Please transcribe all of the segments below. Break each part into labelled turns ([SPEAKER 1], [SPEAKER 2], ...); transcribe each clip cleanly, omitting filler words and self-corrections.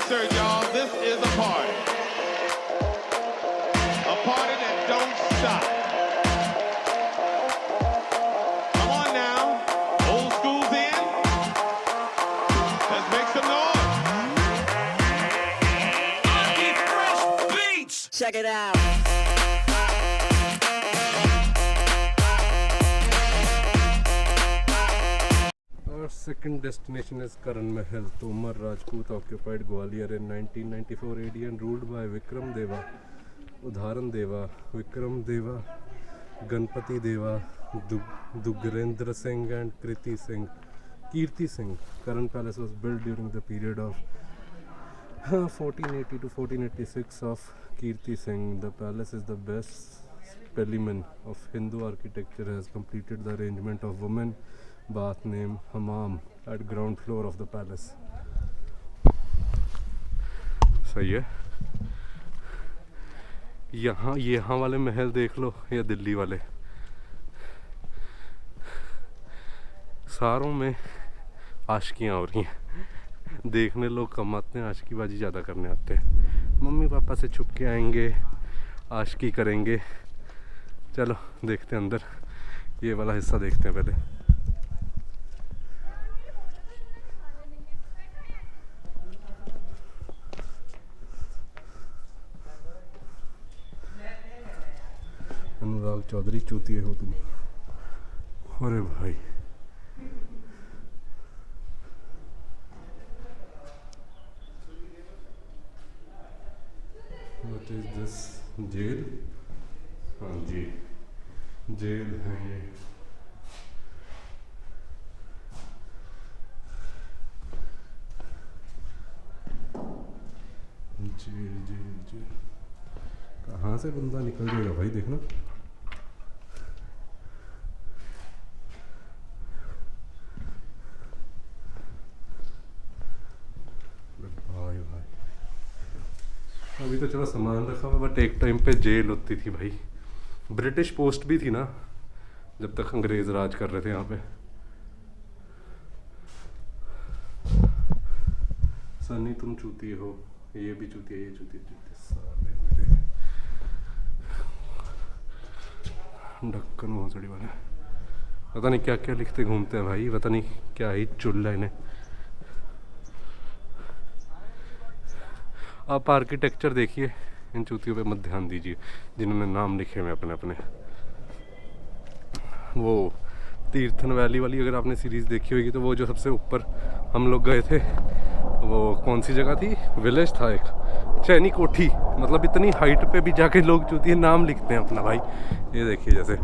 [SPEAKER 1] concert, y'all, this is a party. A party that don't stop. Come on now. Old school's in. Let's make some noise.
[SPEAKER 2] Funky fresh beats.
[SPEAKER 3] Check it out.
[SPEAKER 4] Our second destination is Karan Mahal. Tomar Rajput occupied Gwalior in 1994 AD and ruled by Vikram Deva, Udharan Deva, Vikram Deva, Ganpati Deva, Dugrendra Singh and Kirti Singh. Karan Palace was built during the period of 1480 to 1486 of Kirti Singh. The palace is the best specimen of Hindu architecture. Has completed the arrangement of women bath named Hammam at ground floor of the palace. सही है. यहाँ वाले महल देख लो या दिल्ली वाले, सारों में आशिकियाँ हो रही हैं. देखने लोग कम आते हैं, आशिकीबाजी ज़्यादा करने आते हैं. मम्मी पापा से छुप के आएंगे, आशिकी करेंगे. चलो देखते हैं अंदर. ये वाला हिस्सा देखते हैं पहले. अनुराग चौधरी चूतिए हो तुम. अरे भाई व्हाट इज दिस? जेल? हाँ जी, जेल है ये. जेल कहाँ से बंदा निकल जाएगा भाई, देखना. अभी तो चलो सामान रखा हुआ, बट एक टाइम पे जेल होती थी भाई. ब्रिटिश पोस्ट भी थी ना जब तक अंग्रेज राज कर रहे थे यहाँ पे. सनी तुम चूती हो, ये भी चूती है, ये चूती साले मेरे. ढक्कन भोसड़ी वाले पता नहीं क्या क्या लिखते घूमते हैं भाई. पता नहीं क्या ही चुल्ला इन्हें. आप आर्किटेक्चर देखिए, इन चूतियों पे मत ध्यान दीजिए जिन्होंने नाम लिखे हुए अपने अपने. वो तीर्थन वैली वाली अगर आपने सीरीज़ देखी होगी तो वो जो सबसे ऊपर हम लोग गए थे, वो कौन सी जगह थी? विलेज था एक, चैनी कोठी. मतलब इतनी हाइट पे भी जाके लोग चूतिए नाम लिखते हैं अपना भाई. ये देखिए जैसे,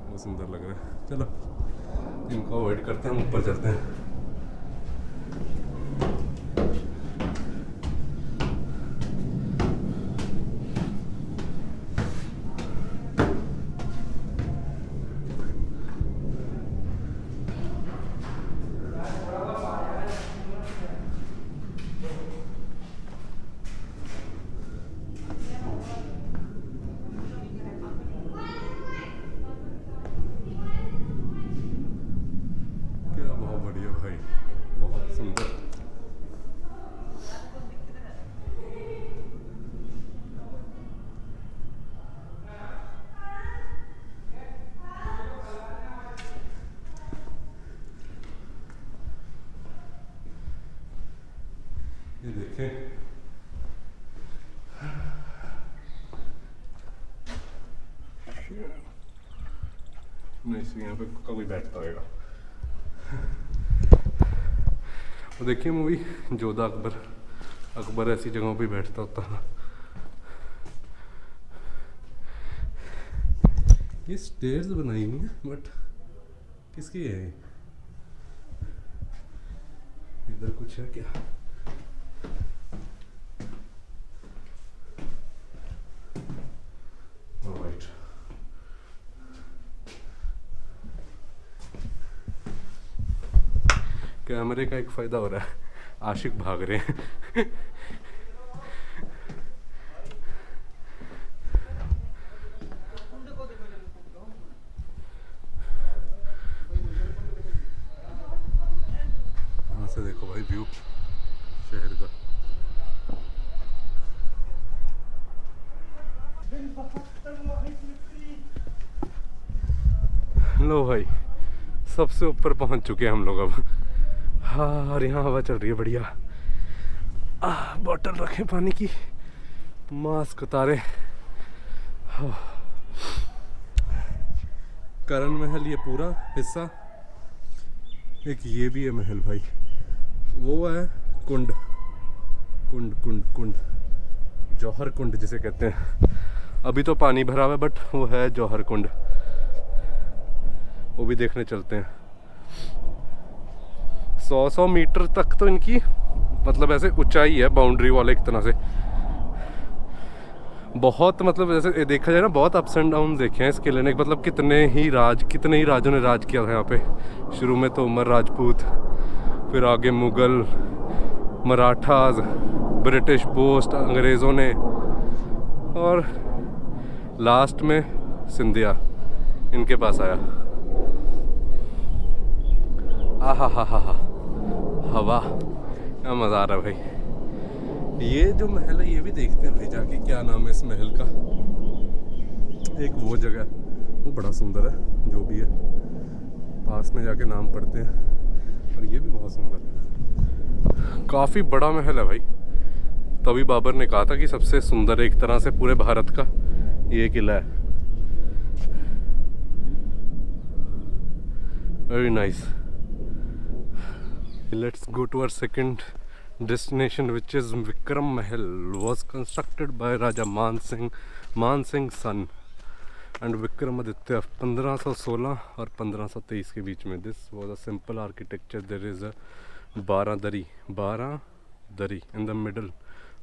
[SPEAKER 4] बहुत सुंदर लग रहा है. चलो इनको अवॉइड करते हैं, ऊपर चलते हैं. ये देखें, नहीं इसलिए यहाँ पे कोई बैठता होगा. वो देखिए मूवी जोधा अकबर. अकबर ऐसी जगहों पे बैठता होता है. ये स्टेयर्स बनाई हुई है, बट किसकी है? इधर कुछ है क्या? कैमरे का एक फ़ायदा हो रहा है, आशिक भाग रहे हैं. वहाँ से देखो देखो भाई व्यू शहर का। लो भाई सबसे ऊपर पहुंच चुके हैं हम लोग अब। हाँ और यहाँ हवा चल रही है बढ़िया। बोतल रखें पानी की, मास्क उतारे। करण महल ये पूरा हिस्सा। एक ये भी है महल भाई, वो है कुंड कुंड कुंड कुंड, जौहर कुंड जिसे कहते हैं। अभी तो पानी भरा हुआ है बट वो है जौहर कुंड, वो भी देखने चलते हैं। 100 मीटर तक तो इनकी मतलब ऐसे ऊंचाई है, बाउंड्री वाले एक तरह से। बहुत मतलब जैसे देखा जाए ना, बहुत अप्स एंड डाउन देखे हैं इस किले ने। मतलब कितने ही राजों ने राज किया था यहाँ पे। शुरू में तोमर राजपूत, फिर आगे मुगल, मराठास, ब्रिटिश पोस्ट, अंग्रेज़ों ने, और लास्ट में सिंधिया इनके पास आया। हा हवा, क्या मज़ा आ रहा है भाई। ये जो महल है ये भी देखते हैं भाई जाके, क्या नाम है इस महल का। एक वो जगह वो बड़ा सुंदर है, जो भी है पास में जाके नाम पढ़ते हैं। और ये भी बहुत सुंदर है, काफ़ी बड़ा महल है भाई। तभी बाबर ने कहा था कि सबसे सुंदर एक तरह से पूरे भारत का ये किला है। Very nice. Let's go to our second destination, which is Vikram Mahal. Was constructed by Raja Man Singh son and Vikramaditya 1516 और 1523 के बीच में। This was a simple architecture. There is a Baradari in the middle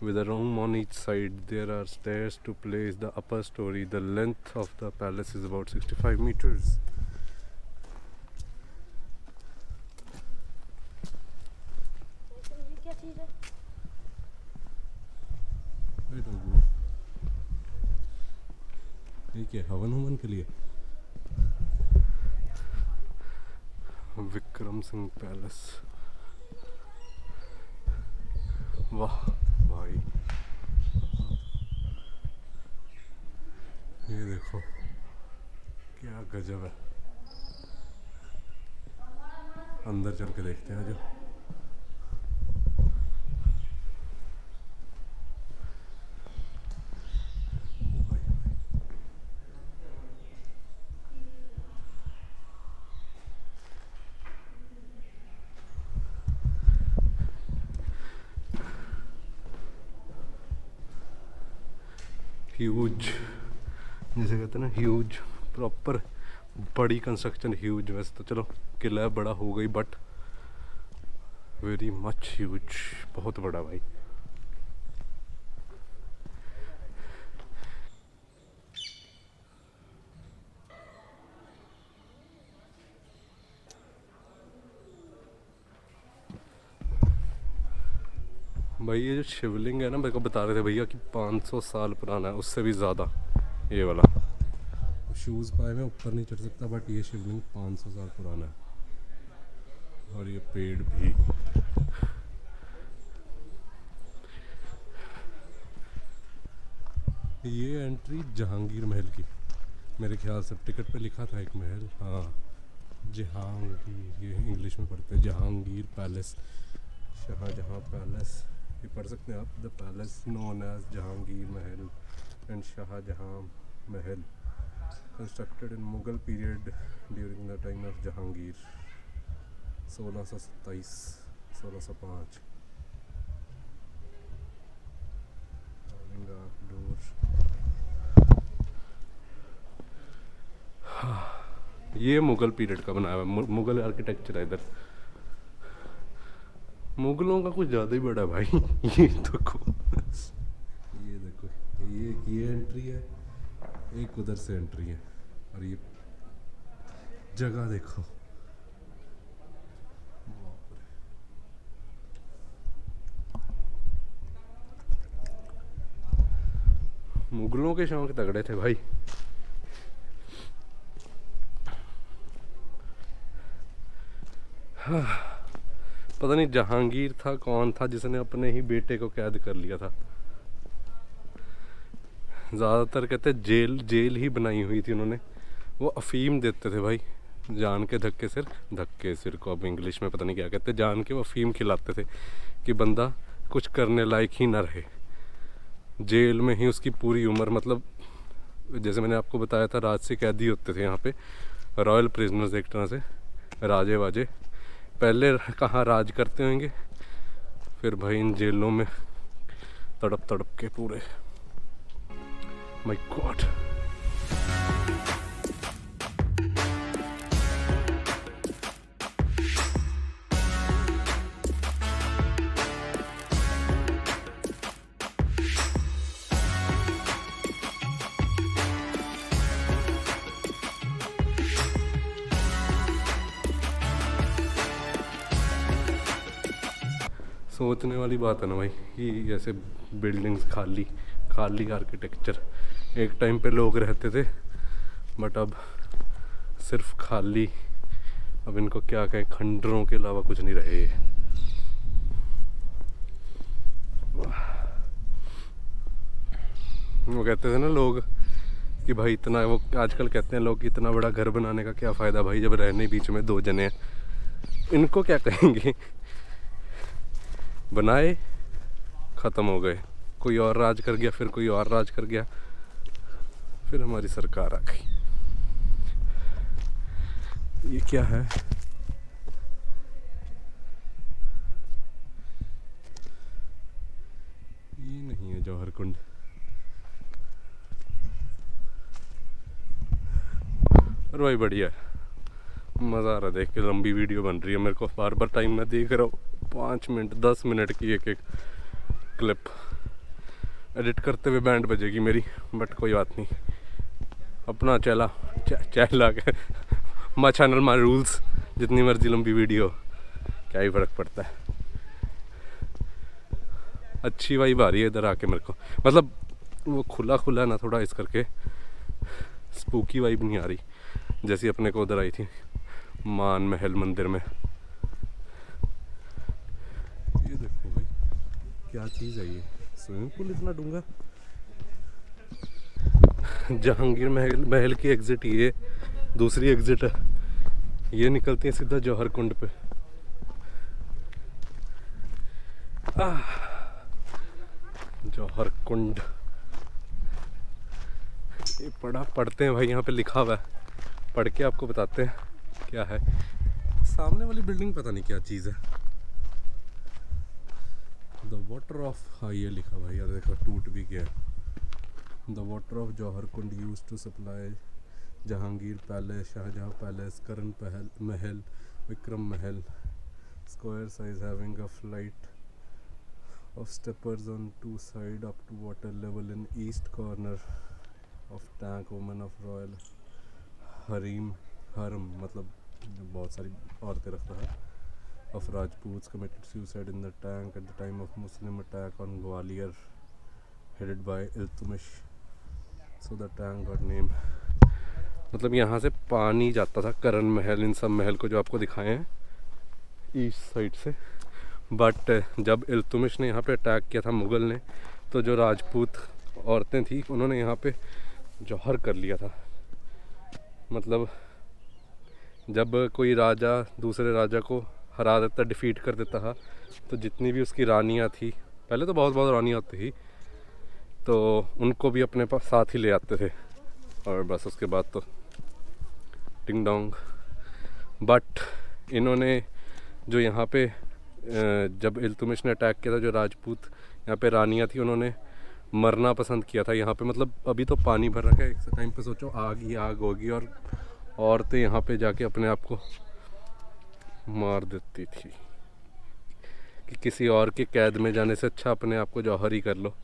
[SPEAKER 4] with a room on each side. There are stairs to place the upper story. The length of the palace is about 65 meters. ये क्या हवन के लिए? Vikram Singh palace. वाह भाई, ये देखो क्या गजब है। अंदर चल के देखते हैं जो। ह्यूज जिसे कहते हैं ना, ह्यूज प्रॉपर बड़ी कंस्ट्रक्शन। ह्यूज वैसे तो चलो किला बड़ा हो गई बट वेरी मच ह्यूज, बहुत बड़ा भाई। भाई ये जो शिवलिंग है ना, मेरे को बता रहे थे भैया कि 500 साल पुराना है, उससे भी ज़्यादा ये वाला। शूज़ पाए में ऊपर नहीं चढ़ सकता बट ये शिवलिंग 500 साल पुराना है। और ये पेड़ भी। ये एंट्री जहांगीर महल की, मेरे ख्याल से टिकट पे लिखा था एक महल। हाँ जहांगीर, ये इंग्लिश में पढ़ते हैं जहांगीर पैलेस, शाहजहां पैलेस। ये पढ़ सकते हैं आप, the palace known as Jahangir Mahal and Shahjahan Mahal, constructed in Mughal period during the time of Jahangir 1627-1605। ये मुगल पीरियड का बनाया हुआ, मुगल आर्किटेक्चर है इधर। मुगलों का कुछ ज़्यादा ही बड़ा भाई। ये देखो ये एंट्री है, एक उधर से एंट्री है। और ये जगह देखो, मुगलों के शौक तगड़े थे भाई। हाँ, पता नहीं जहांगीर था कौन था जिसने अपने ही बेटे को कैद कर लिया था। ज़्यादातर कहते जेल जेल ही बनाई हुई थी उन्होंने। वो अफीम देते थे भाई, जान के धक्के सिर को अब इंग्लिश में पता नहीं क्या कहते, जान के वो अफीम खिलाते थे कि बंदा कुछ करने लायक ही ना रहे। जेल में ही उसकी पूरी उम्र, मतलब जैसे मैंने आपको बताया था राज से कैदी होते थे यहाँ पे, रॉयल प्रिजनर्स एक तरह से, राजे वाजे पहले कहाँ राज करते होंगे, फिर भाई इन जेलों में तड़प तड़प के पूरे। My God. सोचने वाली बात है ना भाई कि ऐसे बिल्डिंग्स खाली आर्किटेक्चर, एक टाइम पे लोग रहते थे बट अब सिर्फ खाली। अब इनको क्या कहें, खंडरों के अलावा कुछ नहीं रहे। वो कहते थे ना लोग कि भाई इतना, वो आजकल कहते हैं लोग कि इतना बड़ा घर बनाने का क्या फ़ायदा भाई जब रहने बीच में दो जने हैं। इनको क्या कहेंगे, बनाए ख़त्म हो गए, कोई और राज कर गया, फिर कोई और राज कर गया, फिर हमारी सरकार आ गई। ये क्या है? ये नहीं है जौहर कुंड। और भाई बढ़िया है, मज़ा आ रहा है देख के। लंबी वीडियो बन रही है, मेरे को बार बार टाइम मैं देख रहा हूँ, 5 मिनट 10 मिनट की एक क्लिप एडिट करते हुए बैंड बजेगी मेरी, बट कोई बात नहीं। अपना चला के माय चैनल माय रूल्स, जितनी मर्जी लंबी वीडियो क्या ही फ़र्क पड़ता है। अच्छी वाइब आ रही है इधर आके मेरे को, मतलब वो खुला ना थोड़ा, इस करके स्पूकी वाइब नहीं आ रही जैसी अपने को उधर आई थी मान महल मंदिर में। ये देखो भाई क्या चीज़ है ये, स्विमिंग पूल इतना डूंगा। जहांगीर महल की एग्जिट, ये दूसरी एग्जिट है, ये निकलती है सीधा जौहर कुंड पे। जौहर कुंड ये पढ़ते हैं भाई, यहाँ पे लिखा हुआ है, पढ़ के आपको बताते हैं क्या है। सामने वाली बिल्डिंग पता नहीं क्या चीज़ है। द वाटर ऑफ, हाँ ये लिखा भाई, यार देखो टूट भी गया। The water of Jauhar Kund used to supply Jahangir palace, Shahjahan palace, Karan Mahal, Vikram Mahal. Square size having a flight of steppers on two side up to water level in east corner of tank, women of royal harem मतलब बहुत सारी औरतें रखता है, of Rajputs committed suicide in the tank at the time of Muslim attack on Gwalior headed by Iltutmish, so the tank got name। मतलब यहाँ से पानी जाता था करण महल, इन सब महल को जो आपको दिखाए हैं ईस्ट साइड से, बट जब इल्तुमिश ने यहाँ पे अटैक किया था मुग़ल ने, तो जो राजपूत औरतें थी उन्होंने यहाँ पे जौहर कर लिया था। मतलब जब कोई राजा दूसरे राजा को हरा देता, डिफीट कर देता था, तो जितनी भी उसकी रानियाँ थी, पहले तो बहुत रानियाँ थी, तो उनको भी अपने पास साथ ही ले आते थे, और बस उसके बाद तो टिंग डोंग। बट इन्होंने जो यहाँ पे जब इल्तुमिश ने अटैक किया था, जो राजपूत यहाँ पे रानियाँ थी, उन्होंने मरना पसंद किया था यहाँ पे। मतलब अभी तो पानी भर रखा है, एक टाइम पे सोचो आग ही आग होगी, और औरतें यहाँ पे जाके अपने आप को मार देती थी कि किसी और के कैद में जाने से अच्छा अपने आप को जौहर ही कर लो।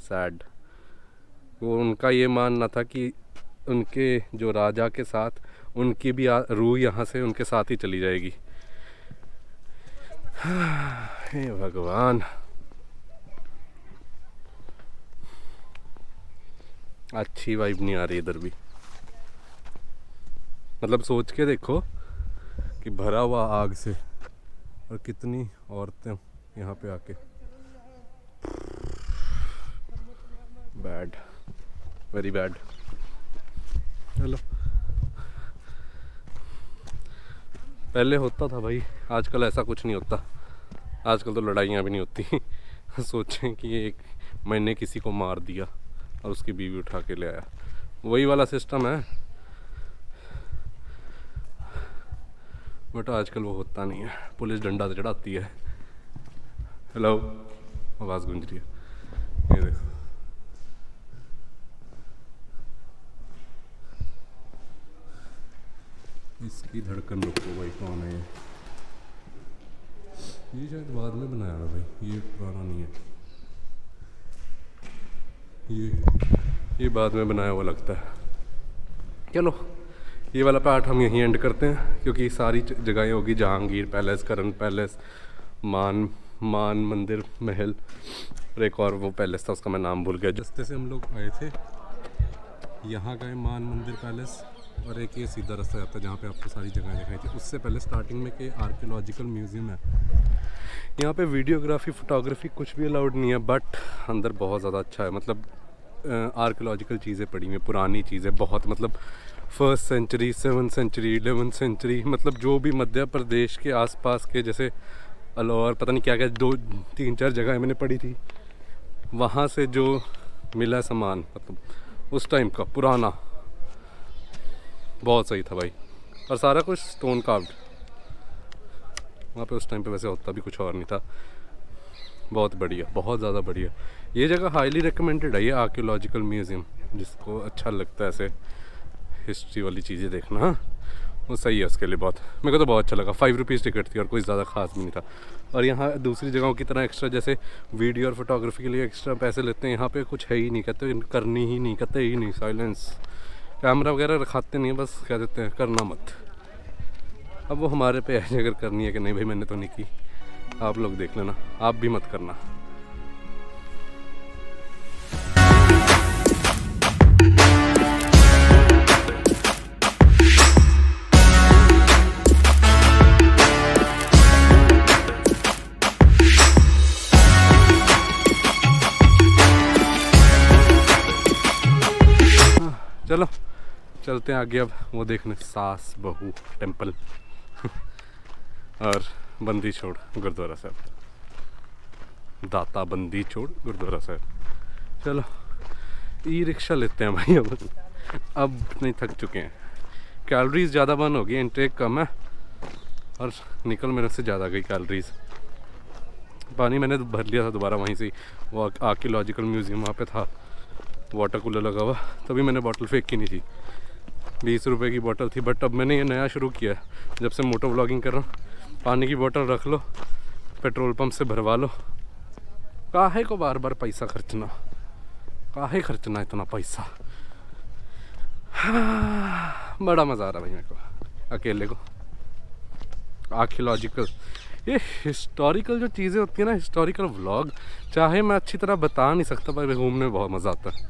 [SPEAKER 4] सैड। वो उनका ये मानना था कि उनके जो राजा के साथ उनकी भी रूह यहाँ से उनके साथ ही चली जाएगी। हे भगवान, अच्छी वाइब नहीं आ रही इधर भी। मतलब सोच के देखो कि भरा हुआ आग से, और कितनी औरतें यहाँ पे आके, बैड, वेरी बैड। चलो, पहले होता था भाई, आजकल ऐसा कुछ नहीं होता। आजकल तो लड़ाइयाँ भी नहीं होती। सोचें कि एक मैंने किसी को मार दिया और उसकी बीवी उठा के ले आया, वही वाला सिस्टम है। बट आजकल वो होता नहीं है, पुलिस डंडा चढ़ाती है। हेलो, आवाज़ गूंज रही है, ये देखो। इसकी धड़कन रुको भाई, कौन है ये शायद बाद में बनाया था भाई, ये पुराना नहीं है, ये बाद में बनाया हुआ लगता है। चलो, ये वाला पार्ट हम यहीं एंड करते हैं, क्योंकि सारी जगहें होगी, जहांगीर पैलेस, करण पैलेस, मान मंदिर महल, और एक और वो पैलेस था, उसका मैं नाम भूल गया। रास्ते से हम लोग आए थे, यहाँ गए मान मंदिर पैलेस, और एक ये सीधा रास्ता जाता है जहाँ पे आपको सारी जगह दिखाई थी। उससे पहले स्टार्टिंग में कि आर्कियोलॉजिकल म्यूज़ियम है, यहाँ पे वीडियोग्राफी फोटोग्राफी कुछ भी अलाउड नहीं है, बट अंदर बहुत ज़्यादा अच्छा है। मतलब आर्कियोलॉजिकल चीज़ें पड़ी हुई हैं, पुरानी चीज़ें बहुत, मतलब 1st century, 7th century, 11th century, मतलब जो भी मध्य प्रदेश के आसपास के, जैसे अलौर, पता नहीं क्या क्या 2-3-4 जगह मैंने पढ़ी थी, वहाँ से जो मिला सामान, मतलब उस टाइम का पुराना, बहुत सही था भाई। और सारा कुछ स्टोन कार्व्ड, वहाँ पे उस टाइम पे वैसे होता भी कुछ और नहीं था। बहुत बढ़िया, बहुत ज़्यादा बढ़िया। ये जगह हाईली रिकमेंडेड है, ये आर्कियोलॉजिकल म्यूज़ियम, जिसको अच्छा लगता है ऐसे हिस्ट्री वाली चीज़ें देखना, हाँ वो सही है उसके लिए। बहुत, मेरे को तो बहुत अच्छा लगा। 5 रुपीज़ टिकट थी और कोई ज़्यादा खास भी नहीं था। और यहाँ दूसरी जगहों की तरह एक्स्ट्रा जैसे वीडियो और फोटोग्राफी के लिए एक्स्ट्रा पैसे लेते हैं, यहाँ पे कुछ है ही नहीं, कहते करनी ही नहीं, कहते ही नहीं, साइलेंस, कैमरा वगैरह रखाते नहीं है, बस कह देते हैं करना मत। अब वो हमारे पे है अगर करनी है कि नहीं भाई, मैंने तो नहीं की, आप लोग देख लेना, आप भी मत करना। चलो चलते हैं आगे, अब वो देखने सास बहू टेम्पल और बंदी छोड़ गुरुद्वारा साहब, दाता बंदी छोड़ गुरुद्वारा साहब। चलो, ई रिक्शा लेते हैं भाई, अब नहीं, थक चुके हैं, कैलोरीज ज़्यादा बर्न हो गई, इनटेक कम है और निकल मेरे से ज़्यादा गई कैलोरीज। पानी मैंने भर लिया था दोबारा वहीं से, वो आर्कियोलॉजिकल म्यूज़ियम वहाँ पे था, वाटर कूलर लगा हुआ, तभी मैंने बॉटल फेंकी नहीं थी, 20 रुपए की बोतल थी। बट अब मैंने ये नया शुरू किया है, जब से मोटो व्लॉगिंग कर रहा हूँ, पानी की बोतल रख लो, पेट्रोल पंप से भरवा लो, काहे को बार बार पैसा खर्चना, काहे खर्चना इतना पैसा। हाँ, बड़ा मज़ा आ रहा भाई मेरे को अकेले को। आर्कियोलॉजिकल, ये हिस्टोरिकल जो चीज़ें होती है ना, हिस्टोरिकल व्लॉग, चाहे मैं अच्छी तरह बता नहीं सकता, पर घूमने में बहुत मज़ा आता है।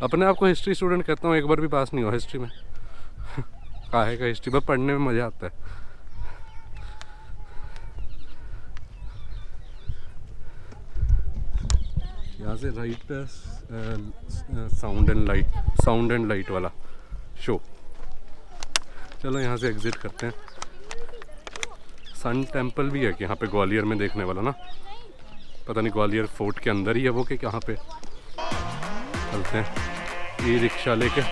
[SPEAKER 4] अपने आप को हिस्ट्री स्टूडेंट कहता हूँ, एक बार भी पास नहीं हुआ हिस्ट्री में। काहे का हिस्ट्री, बस पढ़ने में मज़ा आता है। यहाँ से राइट पे साउंड एंड लाइट वाला शो। चलो यहाँ से एग्जिट करते हैं। सन टेम्पल भी है कि यहाँ पे ग्वालियर में देखने वाला ना, पता नहीं ग्वालियर फोर्ट के अंदर ही है वो कि कहाँ पे। चलते हैं ई रिक्शा लेके।